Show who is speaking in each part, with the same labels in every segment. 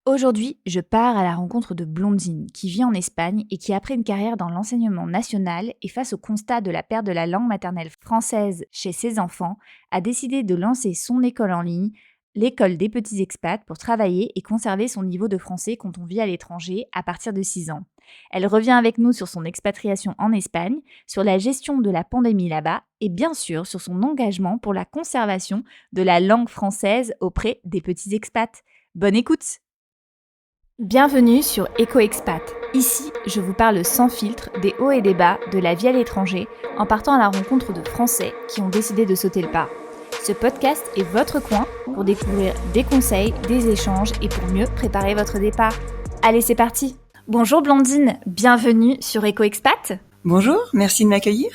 Speaker 1: Aujourd'hui, je pars à la rencontre de Blondine, qui vit en Espagne et qui, après une carrière dans l'enseignement national et face au constat de la perte de la langue maternelle française chez ses enfants, a décidé de lancer son école en ligne, l'école des petits expats, pour travailler et conserver son niveau de français quand on vit à l'étranger à partir de 6 ans. Elle revient avec nous sur son expatriation en Espagne, sur la gestion de la pandémie là-bas et bien sûr sur son engagement pour la conservation de la langue française auprès des petits expats. Bonne écoute! Bienvenue sur EcoExpat. Ici, je vous parle sans filtre des hauts et des bas de la vie à l'étranger en partant à la rencontre de Français qui ont décidé de sauter le pas. Ce podcast est votre coin pour découvrir des conseils, des échanges et pour mieux préparer votre départ. Allez, c'est parti! Bonjour Blondine, bienvenue sur EcoExpat.
Speaker 2: Bonjour, merci de m'accueillir.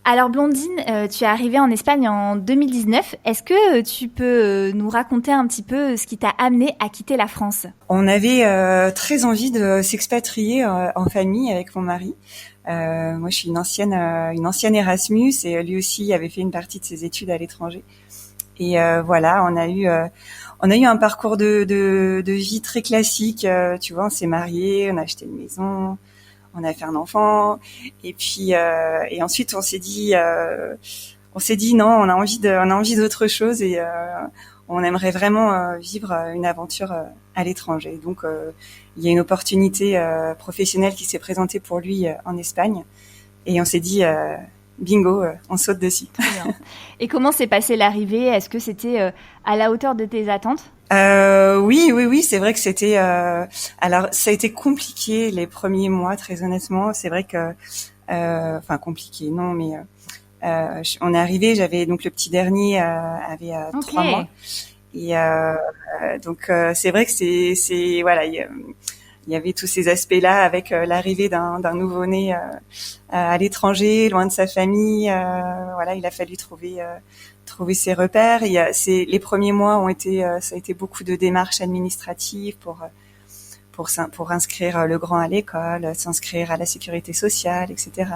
Speaker 1: Alors Blondine, tu es arrivée en Espagne en 2019. Est-ce que tu peux nous raconter un petit peu ce qui t'a amené à quitter la France ?
Speaker 2: On avait très envie de s'expatrier en famille avec mon mari. Moi, je suis une ancienne Erasmus et lui aussi avait fait une partie de ses études à l'étranger. Et voilà, on a eu un parcours de vie très classique. Tu vois, on s'est mariés, on a acheté une maison. On a fait un enfant et puis et ensuite on s'est dit non, on a envie d'autre chose et on aimerait vraiment vivre une aventure à l'étranger. Donc il y a une opportunité professionnelle qui s'est présentée pour lui en Espagne et on s'est dit bingo, on saute dessus.
Speaker 1: Très bien. Et comment s'est passée l'arrivée ? Est-ce que c'était à la hauteur de tes attentes ?
Speaker 2: Oui, c'est vrai que c'était alors ça a été compliqué les premiers mois, très honnêtement. C'est vrai que compliqué, non, mais on est arrivé, j'avais donc le petit dernier avait 3 mois et donc c'est vrai que c'est voilà, il y avait tous ces aspects-là avec l'arrivée d'un nouveau-né à l'étranger, loin de sa famille. Voilà, il a fallu trouver ses repères. Les premiers mois ça a été beaucoup de démarches administratives pour inscrire le grand à l'école, s'inscrire à la sécurité sociale, etc.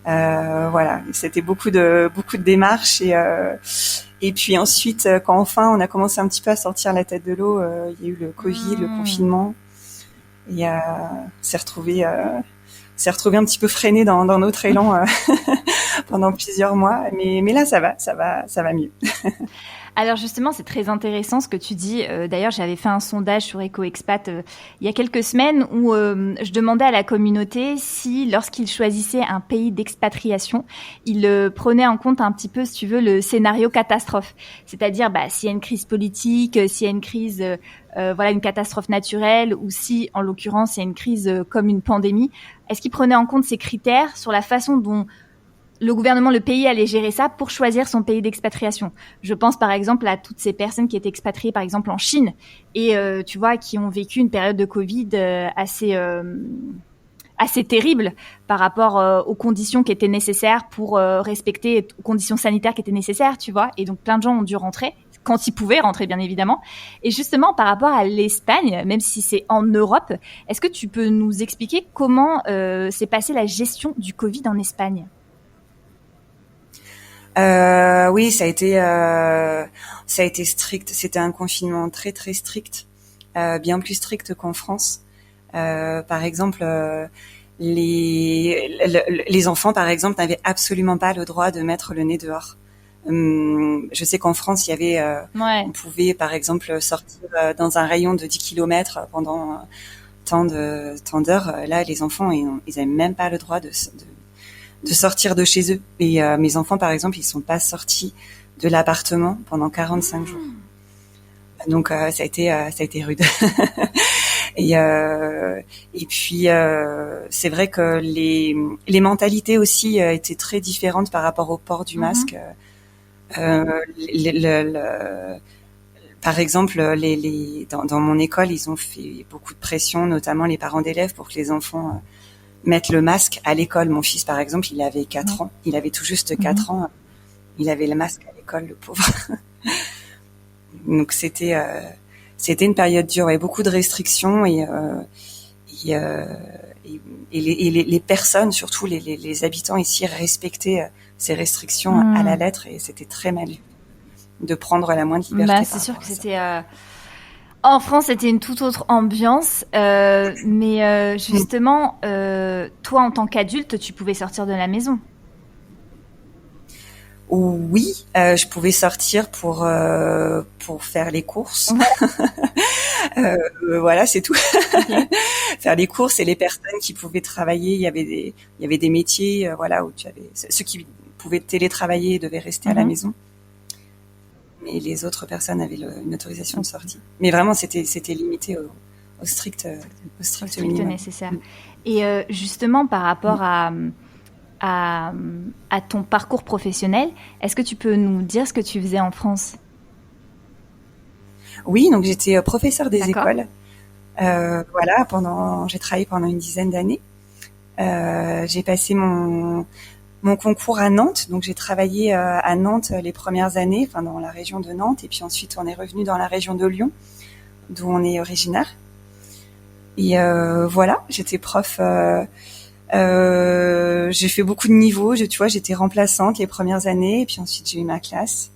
Speaker 2: Voilà, c'était beaucoup de démarches et puis ensuite, quand enfin on a commencé un petit peu à sortir la tête de l'eau, il y a eu le Covid, le confinement, et s'est retrouvé un petit peu freiné dans notre élan pendant plusieurs mois, mais là ça va mieux.
Speaker 1: Alors justement, c'est très intéressant ce que tu dis. D'ailleurs, j'avais fait un sondage sur EcoExpat il y a quelques semaines où je demandais à la communauté si, lorsqu'ils choisissaient un pays d'expatriation, ils prenaient en compte un petit peu, si tu veux, le scénario catastrophe. C'est-à-dire, s'il y a une crise politique, s'il y a une crise, une catastrophe naturelle, ou si, en l'occurrence, il y a une crise comme une pandémie, est-ce qu'ils prenaient en compte ces critères sur la façon dont le gouvernement, le pays allait gérer ça pour choisir son pays d'expatriation. Je pense par exemple à toutes ces personnes qui étaient expatriées par exemple en Chine et tu vois qui ont vécu une période de Covid assez terrible par rapport aux conditions qui étaient nécessaires pour respecter aux conditions sanitaires qui étaient nécessaires, tu vois. Et donc plein de gens ont dû rentrer quand ils pouvaient rentrer bien évidemment. Et justement par rapport à l'Espagne, même si c'est en Europe, est-ce que tu peux nous expliquer comment s'est passée la gestion du Covid en Espagne ?
Speaker 2: Oui, ça a été strict. C'était un confinement très très strict, bien plus strict qu'en France. Par exemple, les enfants, par exemple, n'avaient absolument pas le droit de mettre le nez dehors. Je sais qu'en France, il y avait, on pouvait par exemple sortir dans un rayon de 10 kilomètres pendant tant d'heures. Là, les enfants, ils avaient même pas le droit de sortir de chez eux. Et mes enfants, par exemple, ils sont pas sortis de l'appartement pendant 45 jours. Donc ça a été rude. Et puis c'est vrai que les mentalités aussi étaient très différentes par rapport au port du masque. Par exemple, dans mon école, ils ont fait beaucoup de pression, notamment les parents d'élèves, pour que les enfants mettre le masque à l'école. Mon fils, par exemple, il avait 4 ans. Il avait tout juste 4 ans. Il avait le masque à l'école, le pauvre. Donc, c'était une période dure et beaucoup de restrictions et les personnes, surtout les habitants ici, respectaient ces restrictions à la lettre et c'était très mal vu de prendre la moindre liberté.
Speaker 1: C'est sûr que c'était En France, c'était une toute autre ambiance, mais justement, toi, en tant qu'adulte, tu pouvais sortir de la maison.
Speaker 2: Oui, je pouvais sortir pour faire les courses. Voilà, c'est tout.
Speaker 1: Ok.
Speaker 2: Faire les courses et les personnes qui pouvaient travailler. Il y avait des métiers, voilà, où tu avais ceux qui pouvaient télétravailler devaient rester à la
Speaker 1: Mhm.
Speaker 2: maison, mais les autres personnes avaient une autorisation de sortie. Mais vraiment, c'était limité au strict, au
Speaker 1: Au
Speaker 2: strict
Speaker 1: strict
Speaker 2: minimum.
Speaker 1: nécessaire.
Speaker 2: Mm.
Speaker 1: Et justement, par
Speaker 2: Mm.
Speaker 1: rapport à, à ton parcours professionnel, est-ce que tu peux nous dire ce que tu faisais en France?
Speaker 2: Oui, donc j'étais professeur des
Speaker 1: D'accord?
Speaker 2: écoles. Voilà, j'ai travaillé pendant une dizaine d'années. J'ai passé mon concours à Nantes, donc j'ai travaillé à Nantes les premières années, enfin dans la région de Nantes, et puis ensuite on est revenu dans la région de Lyon, d'où on est originaire. Et voilà, j'étais prof. J'ai fait beaucoup de niveaux. Tu vois, j'étais remplaçante les premières années, et puis ensuite j'ai eu ma classe.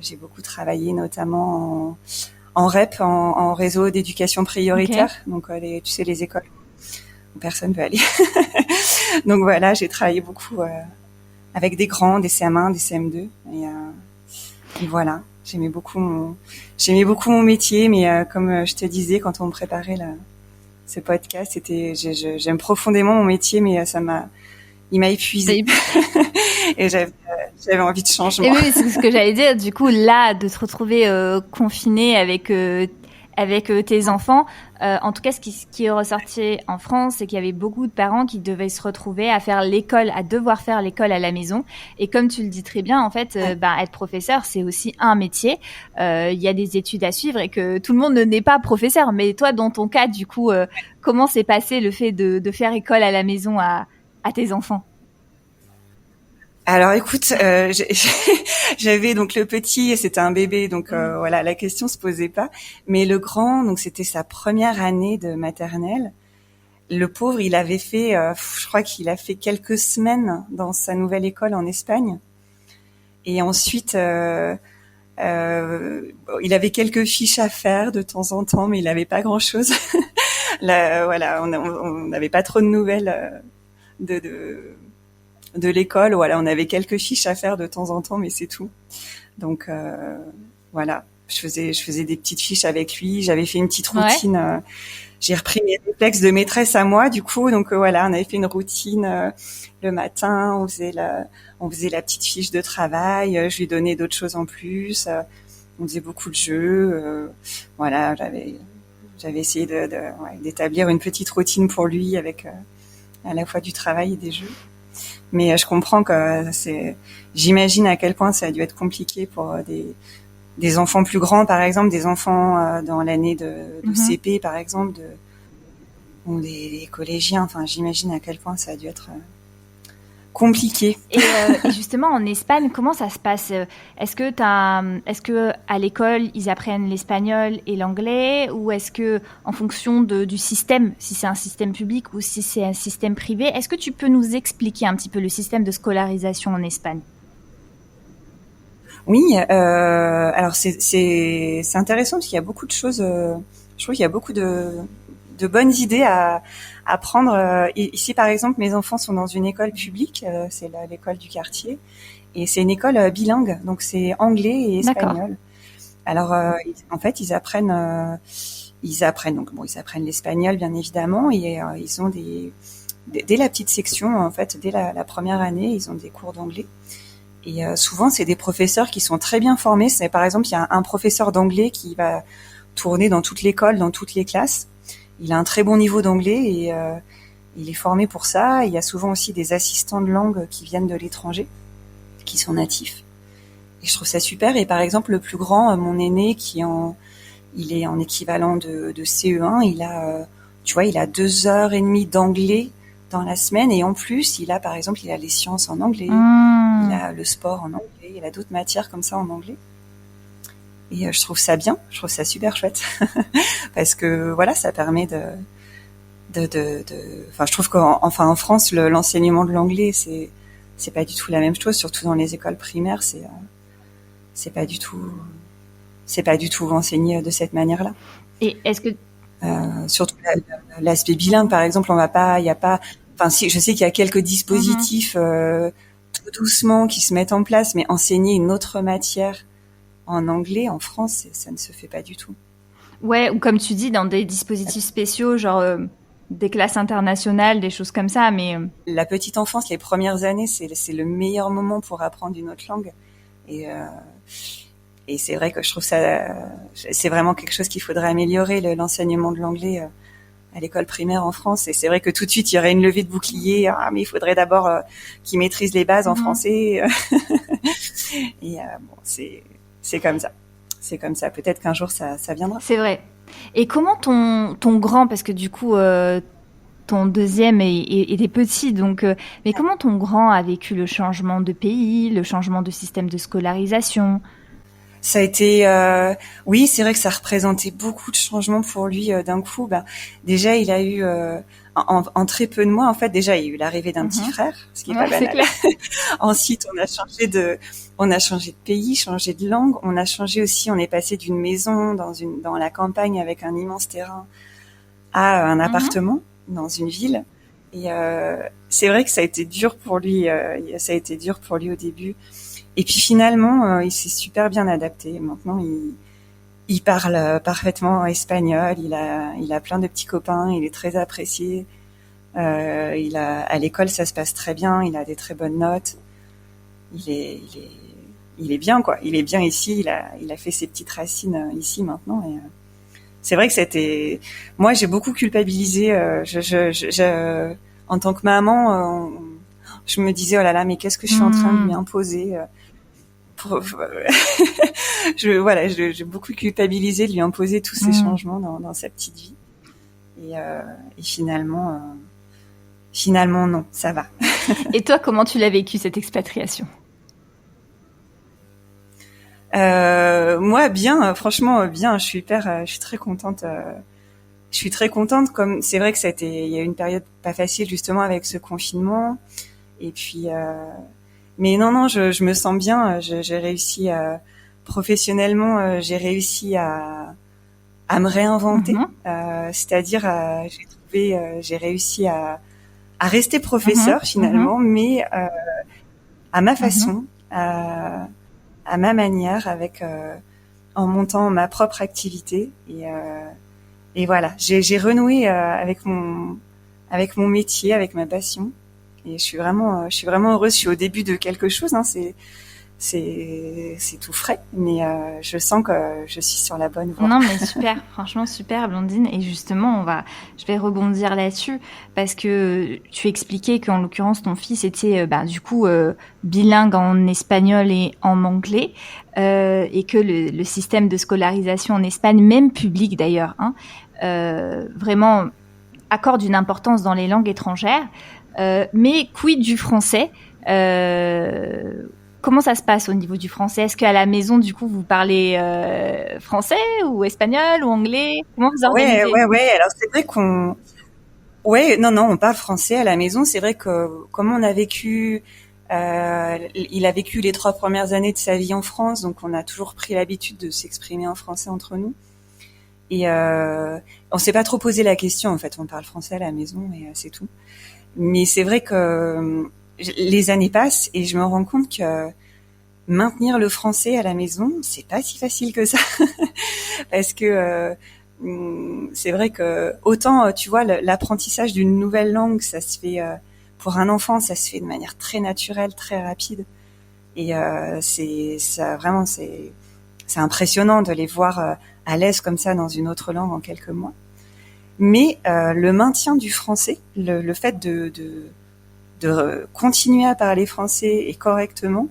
Speaker 2: J'ai beaucoup travaillé, notamment en REP, en réseau d'éducation
Speaker 1: Ok.
Speaker 2: prioritaire. Donc, tu sais, les écoles où personne peut aller. Donc voilà, j'ai travaillé beaucoup avec des grands, des CM1, des CM2. Et voilà, j'aimais beaucoup mon métier, mais comme je te disais, quand on me préparait ce podcast, j'aime profondément mon métier, mais il m'a épuisé et j'avais envie de
Speaker 1: Et
Speaker 2: changement.
Speaker 1: oui, c'est ce que j'allais dire. Du coup, là, de te retrouver confiné avec tes enfants, en tout cas, ce qui est ressorti en France, c'est qu'il y avait beaucoup de parents qui devaient se retrouver à devoir faire l'école à la maison. Et comme tu le dis très bien, en fait,
Speaker 2: Ouais.
Speaker 1: être professeur, c'est aussi un métier. Il y a des études à suivre et que tout le monde n'est pas professeur. Mais toi, dans ton cas, du coup, comment s'est passé le fait de faire école à la maison à tes enfants?
Speaker 2: Alors écoute, j'avais donc le petit, et c'était un bébé, donc voilà, la question se posait pas. Mais le grand, donc c'était sa première année de maternelle. Le pauvre, il avait fait, je crois qu'il a fait quelques semaines dans sa nouvelle école en Espagne. Et ensuite, il avait quelques fiches à faire de temps en temps, mais il n'avait pas grand-chose. Là, voilà, on n'avait pas trop de nouvelles de, de, de l'école. Voilà, on avait quelques fiches à faire de temps en temps, mais c'est tout. Donc voilà, je faisais des petites fiches avec lui. J'avais fait une petite
Speaker 1: Ouais.
Speaker 2: routine. J'ai repris mes réflexes de maîtresse à moi, du coup. Donc voilà, on avait fait une routine le matin. On faisait la petite fiche de travail. Je lui donnais d'autres choses en plus. On faisait beaucoup de jeux. Voilà, j'avais essayé d'établir une petite routine pour lui avec à la fois du travail et des jeux. Mais je comprends que j'imagine à quel point ça a dû être compliqué pour des enfants plus grands, par exemple, des enfants dans l'année de
Speaker 1: Mhm.
Speaker 2: CP, par exemple, ou des collégiens. Enfin, j'imagine à quel point ça a dû être compliqué.
Speaker 1: Et justement, en Espagne, comment ça se passe? Est-ce que à l'école, ils apprennent l'espagnol et l'anglais, ou est-ce que, en fonction du système, si c'est un système public ou si c'est un système privé, est-ce que tu peux nous expliquer un petit peu le système de scolarisation en Espagne?
Speaker 2: Oui, alors c'est intéressant parce qu'il y a beaucoup de choses. Je trouve qu'il y a beaucoup de bonnes idées à prendre. Ici, par exemple, mes enfants sont dans une école publique, c'est l'école du quartier, et c'est une école bilingue, donc c'est anglais et
Speaker 1: D'accord.
Speaker 2: espagnol. Alors, en fait, ils apprennent donc bon, ils apprennent l'espagnol bien évidemment, et ils ont dès la petite section, en fait, dès la première année, ils ont des cours d'anglais. Et souvent, c'est des professeurs qui sont très bien formés. C'est par exemple, il y a un professeur d'anglais qui va tourner dans toute l'école, dans toutes les classes. Il a un très bon niveau d'anglais et il est formé pour ça. Il y a souvent aussi des assistants de langue qui viennent de l'étranger, qui sont natifs. Et je trouve ça super. Et par exemple, le plus grand, mon aîné, il est en équivalent de CE1. Tu vois, il a 2 heures et demie d'anglais dans la semaine. Et en plus, par exemple, il a les sciences en anglais. Il
Speaker 1: Hmm.
Speaker 2: a le sport en anglais. Il a d'autres matières comme ça en anglais. Et je trouve ça bien. Je trouve ça super chouette. Parce que voilà, ça permet enfin, je trouve en France, l'enseignement de l'anglais, c'est pas du tout la même chose, surtout dans les écoles primaires, c'est pas du tout, c'est pas du tout enseigné de cette manière-là.
Speaker 1: Et est-ce que
Speaker 2: Surtout l'aspect bilingue, par exemple, il y a pas, enfin, si, je sais qu'il y a quelques dispositifs tout doucement qui se mettent en place, mais enseigner une autre matière en anglais en France, ça ne se fait pas du tout.
Speaker 1: Ouais, ou comme tu dis, dans des dispositifs spéciaux, genre des classes internationales, des choses comme ça, mais
Speaker 2: La petite enfance, les premières années, c'est le meilleur moment pour apprendre une autre langue. Et, euh, et c'est vrai que je trouve c'est vraiment quelque chose qu'il faudrait améliorer, l'enseignement de l'anglais à l'école primaire en France. Et c'est vrai que tout de suite, il y aurait une levée de bouclier. Ah, mais il faudrait d'abord qu'ils maîtrisent les bases en français. Et bon, c'est comme ça. C'est comme ça. Peut-être qu'un jour, ça viendra.
Speaker 1: c'est vrai. Et comment ton grand, parce que du coup, ton deuxième était petit, donc, mais comment ton grand a vécu le changement de pays, le changement de système de scolarisation?
Speaker 2: Ça a été, oui, c'est vrai que ça représentait beaucoup de changements pour lui d'un coup. Ben, déjà, il a eu, en très peu de mois, en fait, déjà, il y a eu l'arrivée d'un petit frère, ce qui est pas
Speaker 1: Ouais, c'est
Speaker 2: banal.
Speaker 1: clair.
Speaker 2: Ensuite, on a changé de pays, changé de langue. On a changé aussi, on est passé d'une maison dans la campagne avec un immense terrain à un appartement dans une ville. Et c'est vrai que ça a été dur pour lui. Ça a été dur pour lui au début. Et puis finalement, il s'est super bien adapté. Maintenant, il parle parfaitement espagnol. Il a plein de petits copains. Il est très apprécié. À l'école, ça se passe très bien. Il a des très bonnes notes. Il est bien, quoi. Il est bien ici. Il a fait ses petites racines ici maintenant. Et c'est vrai que moi, j'ai beaucoup culpabilisé. En tant que maman, je me disais, oh là là, mais qu'est-ce que je suis en train de lui imposer j'ai beaucoup culpabilisé de lui imposer tous ces changements dans sa petite vie. Et finalement, non, ça va.
Speaker 1: Et toi, comment tu l'as vécu, cette expatriation?
Speaker 2: Moi, bien, franchement, bien. Je suis très contente. Je suis très contente. Comme c'est vrai que il y a eu une période pas facile justement avec ce confinement. Et puis, mais non, je me sens bien. J'ai réussi professionnellement, j'ai réussi à me réinventer. C'est-à-dire, j'ai réussi à rester professeur finalement, mais à ma façon, à ma manière, en montant ma propre activité. Et voilà, j'ai renoué avec mon métier, avec ma passion. Et je suis vraiment heureuse. Je suis au début de quelque chose. Hein, c'est tout frais, mais je sens que je suis sur la bonne voie.
Speaker 1: Non, mais super, franchement super, Blandine. Et justement, je vais rebondir là-dessus parce que tu expliquais qu'en l'occurrence ton fils était du coup bilingue en espagnol et en anglais, et que le système de scolarisation en Espagne, même public d'ailleurs, vraiment accorde une importance dans les langues étrangères. Mais quid du français? Comment ça se passe au niveau du français? Est-ce qu'à la maison, du coup, vous parlez français ou espagnol ou anglais? Comment vous organisez?
Speaker 2: Ouais. Alors c'est vrai non, on parle français à la maison. C'est vrai que comme on a vécu, il a vécu les 3 premières années de sa vie en France, donc on a toujours pris l'habitude de s'exprimer en français entre nous. Et on s'est pas trop posé la question. En fait, on parle français à la maison et c'est tout. Mais c'est vrai que les années passent et je me rends compte que maintenir le français à la maison, c'est pas si facile que ça. Parce que c'est vrai que autant, tu vois, l'apprentissage d'une nouvelle langue, ça se fait pour un enfant, ça se fait de manière très naturelle, très rapide. Et c'est impressionnant de les voir à l'aise comme ça dans une autre langue en quelques mois. Mais le maintien du français, le fait de continuer à parler français et correctement,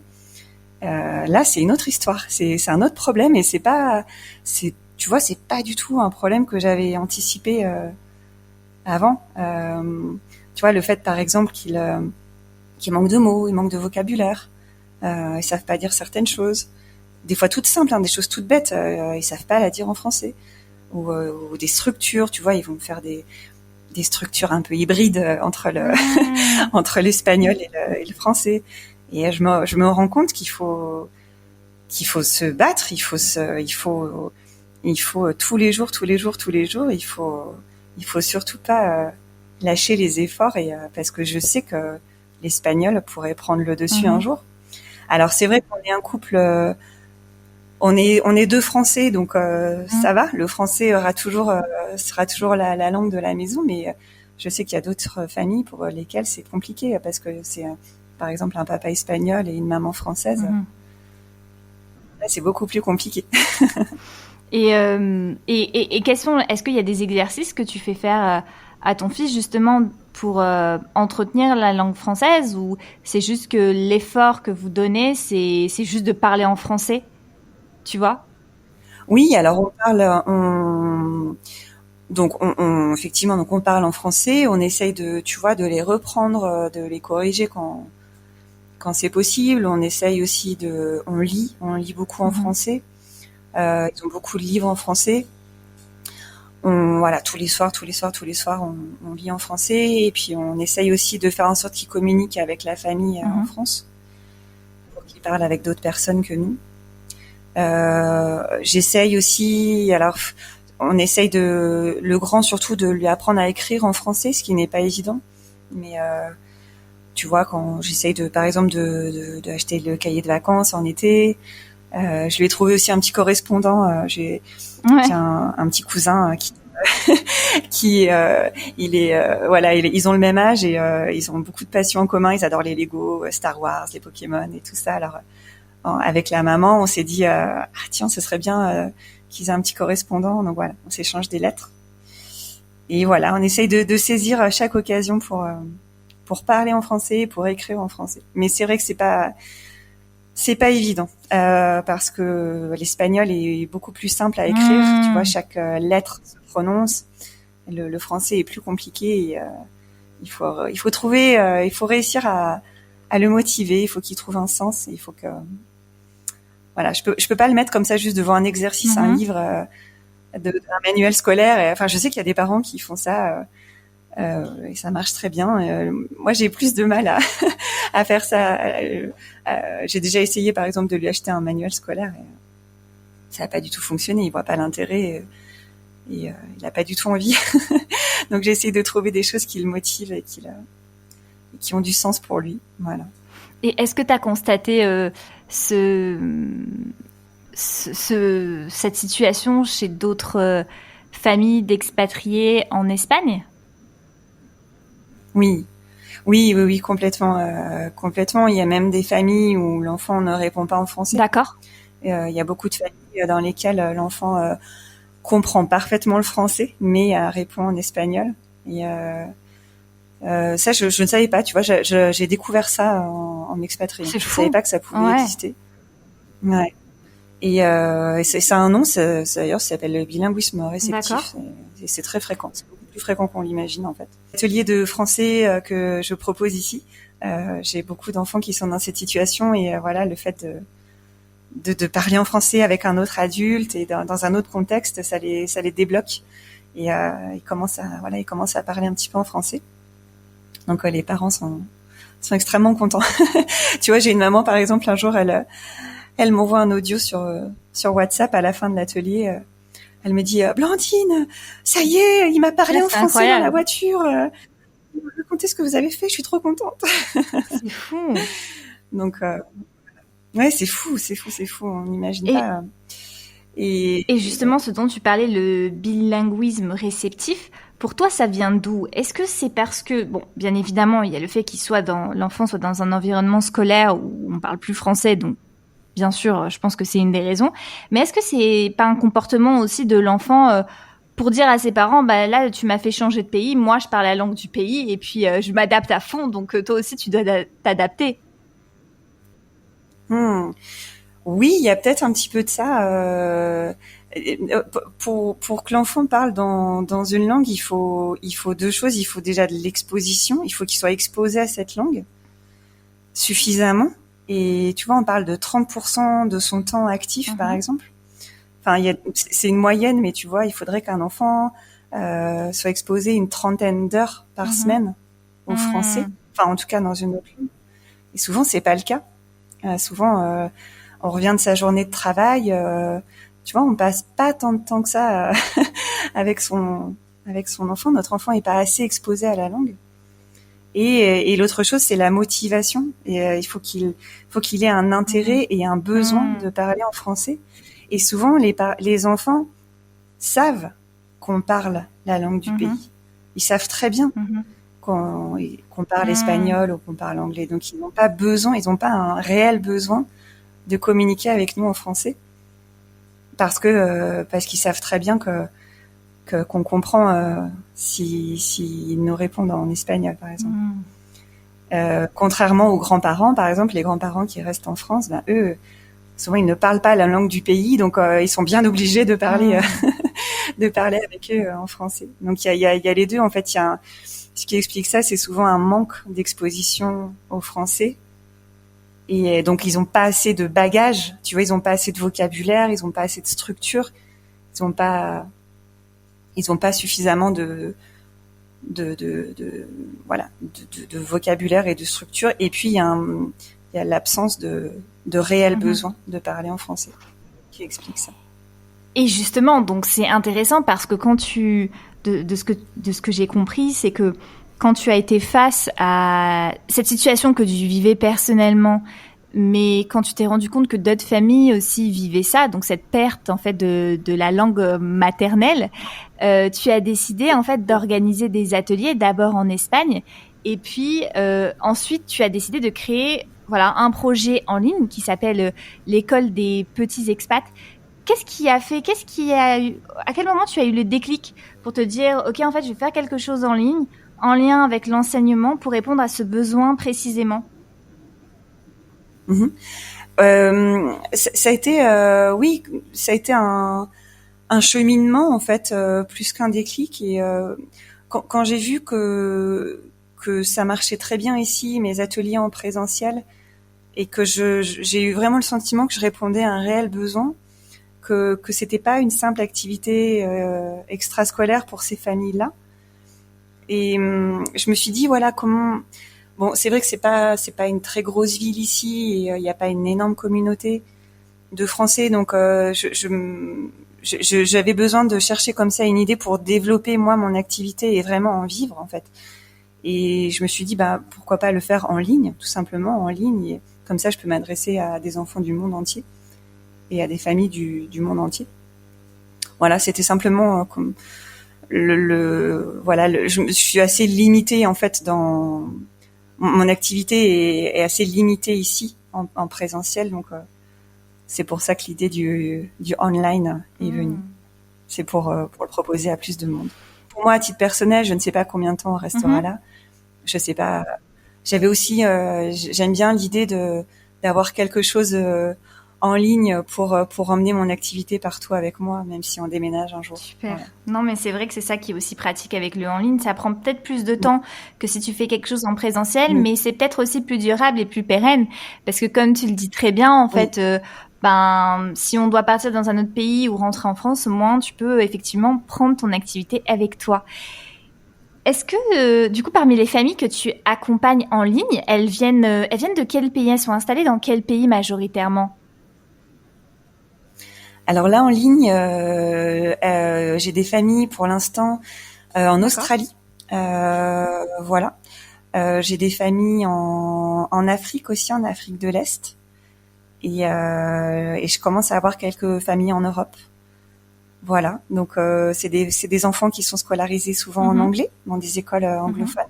Speaker 2: là c'est une autre histoire, c'est un autre problème et tu vois, c'est pas du tout un problème que j'avais anticipé avant. Tu vois, le fait par exemple qu'il manque de mots, il manque de vocabulaire, ils savent pas dire certaines choses, des fois toutes simples, des choses toutes bêtes, ils savent pas la dire en français. Ou des structures, tu vois, ils vont faire des structures un peu hybrides entre l'espagnol et le français. Et je me rends compte qu'il faut qu'il faut se battre, il faut tous les jours, il faut surtout pas lâcher les efforts et parce que je sais que l'espagnol pourrait prendre le dessus un jour. Alors c'est vrai qu'on est un couple, on est deux Français, donc ça va. Le français sera toujours la langue de la maison, mais je sais qu'il y a d'autres familles pour lesquelles c'est compliqué parce que c'est par exemple un papa espagnol et une maman française. Là, c'est beaucoup plus compliqué.
Speaker 1: Et est-ce qu'il y a des exercices que tu fais faire à ton fils justement pour entretenir la langue française, ou c'est juste que l'effort que vous donnez, c'est juste de parler en français, tu vois?
Speaker 2: Oui, alors effectivement, donc on parle en français, on essaye tu vois, de les reprendre, de les corriger quand c'est possible. On essaye aussi on lit beaucoup en français. Ils ont beaucoup de livres en français. Voilà, tous les soirs, on lit en français, et puis on essaye aussi de faire en sorte qu'ils communiquent avec la famille en France, pour qu'ils parlent avec d'autres personnes que nous. J'essaye aussi, alors on essaye le grand surtout, de lui apprendre à écrire en français, ce qui n'est pas évident, mais tu vois, quand j'essaye par exemple de acheter le cahier de vacances en été, je lui ai trouvé aussi un petit correspondant. J'ai un petit cousin ils ont le même âge et ils ont beaucoup de passions en commun. Ils adorent les Lego, Star Wars, les Pokémon et tout ça. Alors avec la maman, on s'est dit tiens, ce serait bien qu'ils aient un petit correspondant. Donc voilà, on s'échange des lettres. Et voilà, on essaye de saisir chaque occasion pour parler en français, pour écrire en français. Mais c'est vrai que c'est pas évident parce que l'espagnol est beaucoup plus simple à écrire. Tu vois, chaque lettre se prononce. Le français est plus compliqué. Et, il faut trouver, il faut réussir à le motiver. Il faut qu'il trouve un sens. Et il faut que, voilà, je peux pas le mettre comme ça juste devant un exercice, un livre, un manuel scolaire. Et, enfin, je sais qu'il y a des parents qui font ça. Et ça marche très bien. Moi, j'ai plus de mal à faire ça. J'ai déjà essayé, par exemple, de lui acheter un manuel scolaire. Et ça n'a pas du tout fonctionné. Il voit pas l'intérêt et il a pas du tout envie. Donc, j'ai essayé de trouver des choses qui le motivent et qui ont du sens pour lui. Voilà.
Speaker 1: Et est-ce que tu as constaté cette situation chez d'autres familles d'expatriés en Espagne?
Speaker 2: Oui, complètement, complètement. Il y a même des familles où l'enfant ne répond pas en français.
Speaker 1: D'accord.
Speaker 2: Il y a beaucoup de familles dans lesquelles l'enfant comprend parfaitement le français, mais répond en espagnol. Et ça, je ne savais pas. Tu vois, j'ai découvert ça en expatrié. Je savais pas que ça pouvait exister. Ouais. Et ça a un nom. D'ailleurs, ça s'appelle le bilinguisme réceptif. C'est très fréquent. C'est beaucoup plus fréquent qu'on l'imagine, en fait. L'atelier de français que je propose ici, j'ai beaucoup d'enfants qui sont dans cette situation, et voilà, le fait de parler en français avec un autre adulte et dans un autre contexte, ça les débloque, et ils commencent à parler un petit peu en français. Donc les parents sont extrêmement contents. Tu vois, j'ai une maman, par exemple, un jour, elle m'envoie un audio sur WhatsApp à la fin de l'atelier. Elle me dit Blandine, ça y est, il m'a parlé en français dans la voiture. Racontez ce que vous avez fait, je suis trop contente.
Speaker 1: C'est fou.
Speaker 2: Donc ouais, c'est fou, on n'imagine pas.
Speaker 1: Et justement, ce dont tu parlais, le bilinguisme réceptif, pour toi, ça vient d'où? Est-ce que c'est parce que, bon, bien évidemment, il y a le fait l'enfant soit dans un environnement scolaire où on parle plus français, donc bien sûr, je pense que c'est une des raisons. Mais est-ce que c'est pas un comportement aussi de l'enfant pour dire à ses parents, bah là, tu m'as fait changer de pays, moi, je parle la langue du pays et puis je m'adapte à fond, donc toi aussi, tu dois t'adapter.
Speaker 2: Oui, il y a peut-être un petit peu de ça. Pour que l'enfant parle dans une langue, il faut deux choses. Il faut déjà de l'exposition. Il faut qu'il soit exposé à cette langue suffisamment. Et tu vois, on parle de 30% de son temps actif, par exemple. Enfin, c'est une moyenne, mais tu vois, il faudrait qu'un enfant soit exposé une 30aine d'heures par semaine au français. Enfin, en tout cas, dans une autre langue. Et souvent, c'est pas le cas. Souvent, on revient de sa journée de travail, tu vois, on passe pas tant de temps que ça avec son enfant. Notre enfant est pas assez exposé à la langue. Et l'autre chose, c'est la motivation. Et il faut qu'il ait un intérêt et un besoin de parler en français. Et souvent, les enfants savent qu'on parle la langue du pays. Ils savent très bien qu'on parle espagnol ou qu'on parle anglais. Donc, ils n'ont pas un réel besoin de communiquer avec nous en français. Parce qu'ils savent très bien qu'on comprend s'ils nous répondent en espagnol, par exemple. Contrairement aux grands-parents, par exemple, les grands-parents qui restent en France, ben eux, souvent ils ne parlent pas la langue du pays, donc ils sont bien obligés de parler de parler avec eux en français. Donc il y a les deux en fait. Ce qui explique ça, c'est souvent un manque d'exposition au français. Et donc ils ont pas assez de bagages, tu vois, ils ont pas assez de vocabulaire, ils ont pas assez de structure, ils ont pas suffisamment de vocabulaire et de structure. Et puis il y a l'absence de réel besoin de parler en français qui explique ça.
Speaker 1: Et justement, donc c'est intéressant parce que de ce que j'ai compris, c'est que quand tu as été face à cette situation que tu vivais personnellement, mais quand tu t'es rendu compte que d'autres familles aussi vivaient ça, donc cette perte en fait de la langue maternelle, tu as décidé en fait d'organiser des ateliers d'abord en Espagne et puis ensuite tu as décidé de créer un projet en ligne qui s'appelle l'école des petits expats. À quel moment tu as eu le déclic pour te dire ok, en fait je vais faire quelque chose en ligne en lien avec l'enseignement pour répondre à ce besoin précisément?
Speaker 2: Ça a été un cheminement en fait, plus qu'un déclic. Et quand j'ai vu que ça marchait très bien ici, mes ateliers en présentiel, et que j'ai eu vraiment le sentiment que je répondais à un réel besoin, que c'était pas une simple activité extrascolaire pour ces familles-là. Et je me suis dit voilà comment. Bon, c'est vrai que c'est pas une très grosse ville ici, et il y a pas une énorme communauté de Français, donc j'avais besoin de chercher comme ça une idée pour développer moi mon activité et vraiment en vivre en fait. Et je me suis dit bah pourquoi pas le faire en ligne, tout simplement en ligne, et comme ça je peux m'adresser à des enfants du monde entier et à des familles du monde entier. Voilà, c'était simplement comme je suis assez limitée en fait dans mon activité est assez limitée ici en présentiel, donc c'est pour ça que l'idée du online est venue. C'est pour le proposer à plus de monde. Pour moi, à titre personnel, je ne sais pas combien de temps on restera là. Je sais pas. J'avais aussi, j'aime bien l'idée d'avoir quelque chose en ligne pour emmener mon activité partout avec moi, même si on déménage un jour.
Speaker 1: Super. Voilà. Non, mais c'est vrai que c'est ça qui est aussi pratique avec le en ligne. Ça prend peut-être plus de temps que si tu fais quelque chose en présentiel, mais c'est peut-être aussi plus durable et plus pérenne, parce que comme tu le dis très bien, en fait, si on doit partir dans un autre pays ou rentrer en France, au moins tu peux effectivement prendre ton activité avec toi. Est-ce que, du coup, parmi les familles que tu accompagnes en ligne, elles viennent de quel pays? Elles sont installées dans quel pays majoritairement?
Speaker 2: Alors là, en ligne, j'ai des familles pour l'instant en Australie. Voilà. J'ai des familles en Afrique aussi, en Afrique de l'Est. Et je commence à avoir quelques familles en Europe. Voilà. Donc c'est des enfants qui sont scolarisés souvent en anglais, dans des écoles anglophones.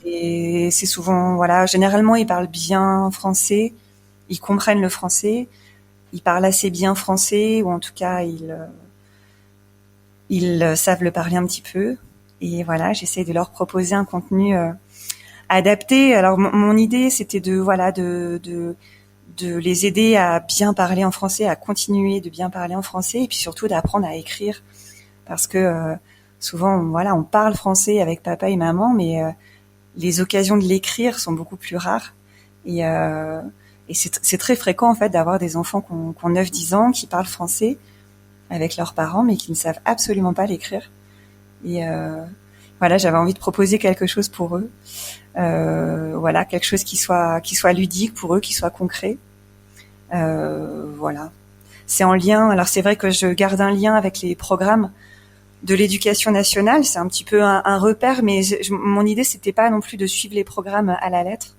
Speaker 2: Et c'est souvent, voilà, généralement ils parlent bien français, ils comprennent le français. Ils parlent assez bien français, ou en tout cas ils savent le parler un petit peu. Et voilà, j'essaie de leur proposer un contenu adapté. Alors mon idée, c'était de les aider à bien parler en français, à continuer de bien parler en français, et puis surtout d'apprendre à écrire, parce que souvent on parle français avec papa et maman, mais les occasions de l'écrire sont beaucoup plus rares. Et c'est très fréquent en fait d'avoir des enfants qui ont 9-10 ans, qui parlent français avec leurs parents, mais qui ne savent absolument pas l'écrire. Et voilà, j'avais envie de proposer quelque chose pour eux. Voilà, quelque chose qui soit ludique pour eux, qui soit concret. Voilà. C'est en lien. Alors c'est vrai que je garde un lien avec les programmes de l'éducation nationale. C'est un petit peu un repère, mais mon idée c'était pas non plus de suivre les programmes à la lettre.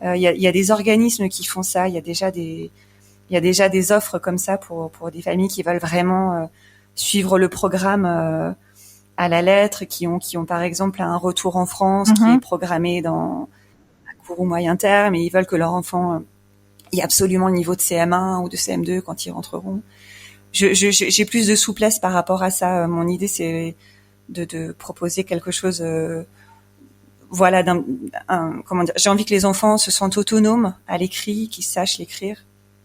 Speaker 2: Il y a des organismes qui font ça. Il y a déjà des offres comme ça pour des familles qui veulent vraiment suivre le programme à la lettre, qui ont par exemple un retour en France qui est programmé dans à court ou moyen terme, et ils veulent que leur enfant ait absolument le niveau de CM1 ou de CM2 quand ils rentreront. J'ai plus de souplesse par rapport à ça. Mon idée c'est de proposer quelque chose. Voilà, comment dire. J'ai envie que les enfants se sentent autonomes à l'écrit, qu'ils sachent l'écrire,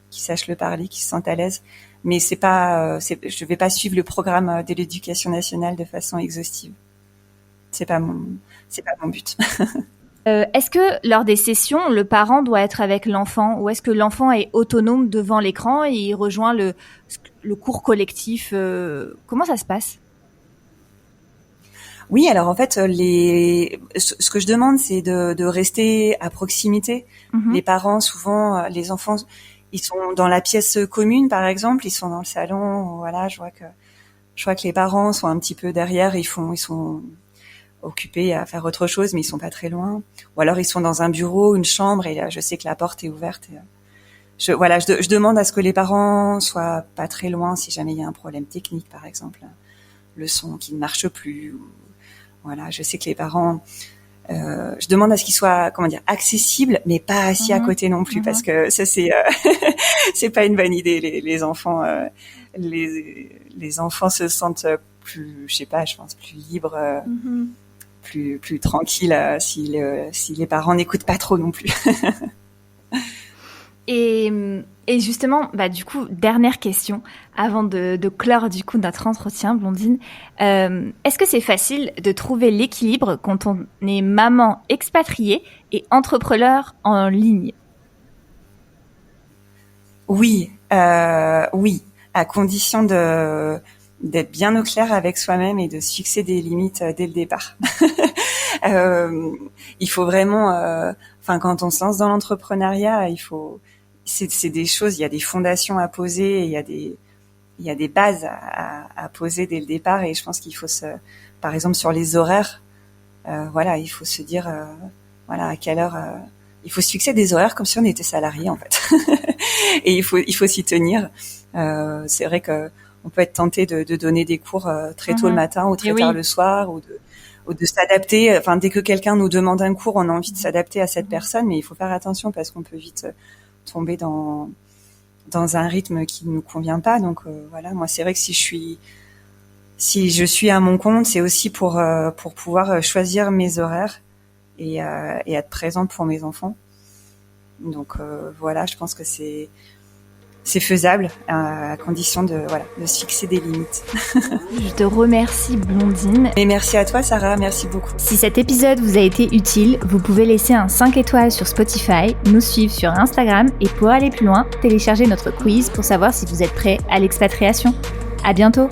Speaker 2: qu'ils sachent le parler, qu'ils se sentent à l'aise. Mais je vais pas suivre le programme de l'éducation nationale de façon exhaustive. C'est pas mon but.
Speaker 1: Est-ce que lors des sessions, le parent doit être avec l'enfant, ou est-ce que l'enfant est autonome devant l'écran et il rejoint le cours collectif? Comment ça se passe?
Speaker 2: Oui, alors en fait, ce que je demande, c'est de rester à proximité. Les parents, souvent, les enfants, ils sont dans la pièce commune, par exemple, ils sont dans le salon. Voilà, je vois que les parents sont un petit peu derrière, ils sont occupés à faire autre chose, mais ils sont pas très loin. Ou alors ils sont dans un bureau, une chambre, et là, je sais que la porte est ouverte. Et, je demande à ce que les parents soient pas très loin si jamais il y a un problème technique, par exemple, le son qui ne marche plus. Voilà, je sais que les parents, je demande à ce qu'ils soient, accessibles, mais pas assis à côté non plus, parce que ça c'est pas une bonne idée. Les enfants, les enfants se sentent plus, je sais pas, je pense plus libres, plus tranquilles si les parents n'écoutent pas trop non plus.
Speaker 1: Et justement, du coup, dernière question avant de clore du coup notre entretien, Blondine. Est-ce que c'est facile de trouver l'équilibre quand on est maman expatriée et entrepreneur en ligne?
Speaker 2: Oui, oui, à condition d'être bien au clair avec soi-même et de se fixer des limites dès le départ. Il faut vraiment, quand on se lance dans l'entrepreneuriat, c'est des choses, il y a des fondations à poser, il y a des bases à poser dès le départ, et je pense qu'il faut par exemple sur les horaires, il faut se dire, à quelle heure, il faut se fixer des horaires comme si on était salarié en fait, et il faut s'y tenir. C'est vrai que on peut être tenté de donner des cours très tôt le matin ou très tard le soir, ou de s'adapter. Enfin, dès que quelqu'un nous demande un cours, on a envie de s'adapter à cette personne, mais il faut faire attention parce qu'on peut vite tomber dans un rythme qui ne nous convient pas. Donc moi c'est vrai que si je suis à mon compte, c'est aussi pour pouvoir choisir mes horaires et être présente pour mes enfants. Donc je pense que c'est faisable à condition de se fixer des limites.
Speaker 1: Je te remercie, Blondine.
Speaker 2: Et merci à toi, Sarah, merci beaucoup.
Speaker 1: Si cet épisode vous a été utile, vous pouvez laisser un 5 étoiles sur Spotify, nous suivre sur Instagram, et pour aller plus loin, télécharger notre quiz pour savoir si vous êtes prêt à l'expatriation. À bientôt!